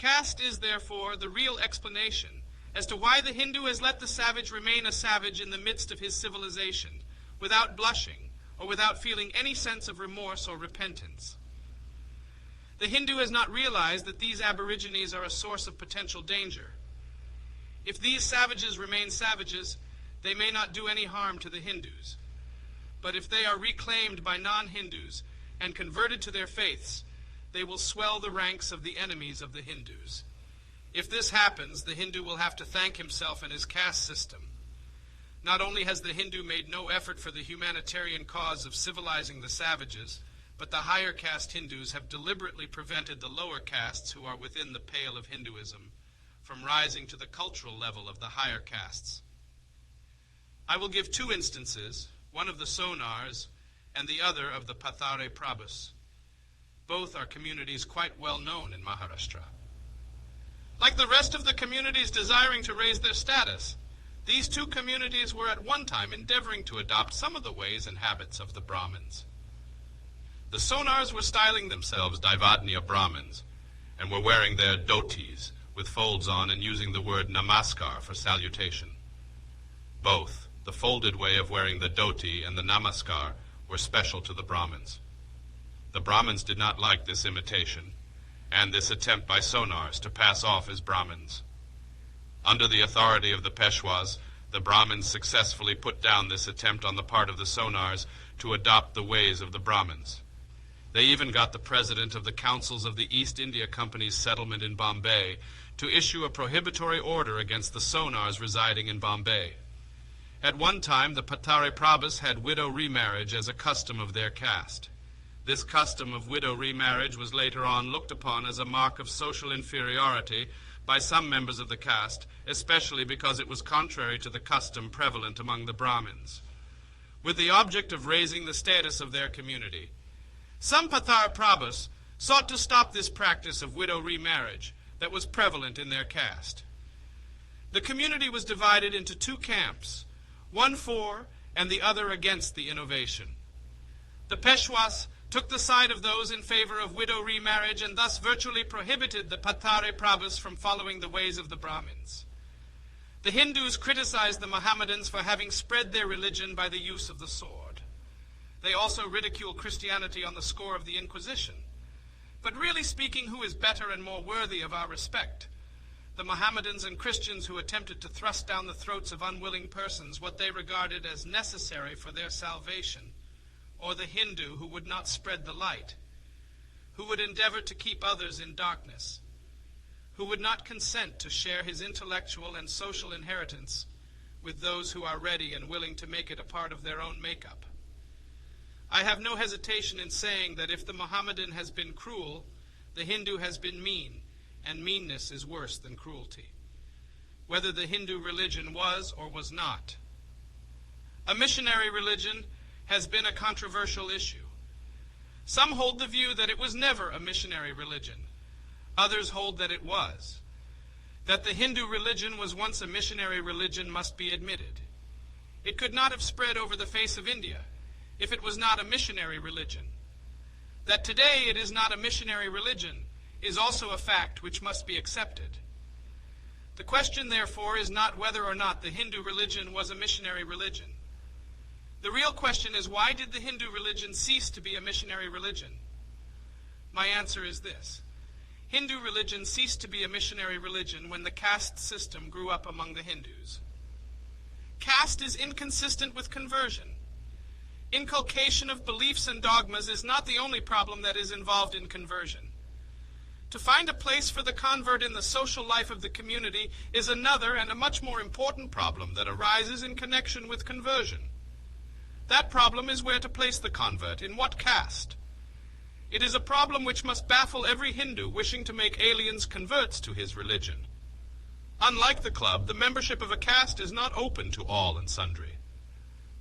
Caste is, therefore, the real explanation as to why the Hindu has let the savage remain a savage in the midst of his civilization, without blushing or without feeling any sense of remorse or repentance. The Hindu has not realized that these aborigines are a source of potential danger. If these savages remain savages, they may not do any harm to the Hindus. But if they are reclaimed by non-Hindus and converted to their faiths, they will swell the ranks of the enemies of the Hindus. If this happens, the Hindu will have to thank himself and his caste system. Not only has the Hindu made no effort for the humanitarian cause of civilizing the savages, but the higher caste Hindus have deliberately prevented the lower castes who are within the pale of Hinduism from rising to the cultural level of the higher castes. I will give two instances, one of the Sonars and the other of the Pathare Prabhus. Both are communities quite well known in Maharashtra. Like the rest of the communities desiring to raise their status, these two communities were at one time endeavoring to adopt some of the ways and habits of the Brahmins. The Sonars were styling themselves Daivatnya Brahmins and were wearing their dhotis with folds on and using the word namaskar for salutation. Both, the folded way of wearing the dhoti and the namaskar, were special to the Brahmins. The Brahmins did not like this imitation and this attempt by Sonars to pass off as Brahmins. Under the authority of the Peshwas, the Brahmins successfully put down this attempt on the part of the Sonars to adopt the ways of the Brahmins. They even got the president of the councils of the East India Company's settlement in Bombay to issue a prohibitory order against the Sonars residing in Bombay. At one time, the Pathare Prabhus had widow remarriage as a custom of their caste. This custom of widow remarriage was later on looked upon as a mark of social inferiority by some members of the caste, especially because it was contrary to the custom prevalent among the Brahmins. With the object of raising the status of their community, some Pathare Prabhus sought to stop this practice of widow remarriage that was prevalent in their caste. The community was divided into two camps, one for and the other against the innovation. The Peshwas took the side of those in favor of widow remarriage and thus virtually prohibited the Pathare Prabhus from following the ways of the Brahmins. The Hindus criticized the Mohammedans for having spread their religion by the use of the sword. They also ridiculed Christianity on the score of the Inquisition. But really speaking, who is better and more worthy of our respect? The Mohammedans and Christians who attempted to thrust down the throats of unwilling persons what they regarded as necessary for their salvation, or the Hindu who would not spread the light, who would endeavor to keep others in darkness, who would not consent to share his intellectual and social inheritance with those who are ready and willing to make it a part of their own makeup. I have no hesitation in saying that if the Mohammedan has been cruel, the Hindu has been mean, and meanness is worse than cruelty, whether the Hindu religion was or was not. A missionary religion has been a controversial issue. Some hold the view that it was never a missionary religion. Others hold that it was. That the Hindu religion was once a missionary religion must be admitted. It could not have spread over the face of India if it was not a missionary religion. That today it is not a missionary religion is also a fact which must be accepted. The question, therefore, is not whether or not the Hindu religion was a missionary religion. The real question is, why did the Hindu religion cease to be a missionary religion? My answer is this. Hindu religion ceased to be a missionary religion when the caste system grew up among the Hindus. Caste is inconsistent with conversion. Inculcation of beliefs and dogmas is not the only problem that is involved in conversion. To find a place for the convert in the social life of the community is another and a much more important problem that arises in connection with conversion. That problem is where to place the convert, in what caste. It is a problem which must baffle every Hindu wishing to make aliens converts to his religion. Unlike the club, the membership of a caste is not open to all and sundry.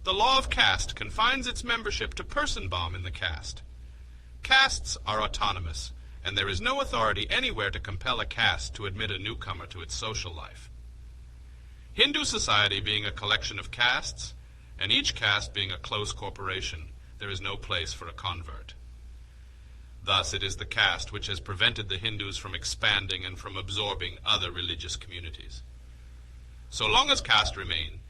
The law of caste confines its membership to personbaum in the caste. Castes are autonomous, and there is no authority anywhere to compel a caste to admit a newcomer to its social life. Hindu society being a collection of castes, and each caste being a close corporation, there is no place for a convert. Thus it is the caste which has prevented the Hindus from expanding and from absorbing other religious communities. So long as caste remain,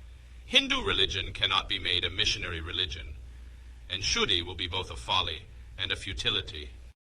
Hindu religion cannot be made a missionary religion, and Shuddhi will be both a folly and a futility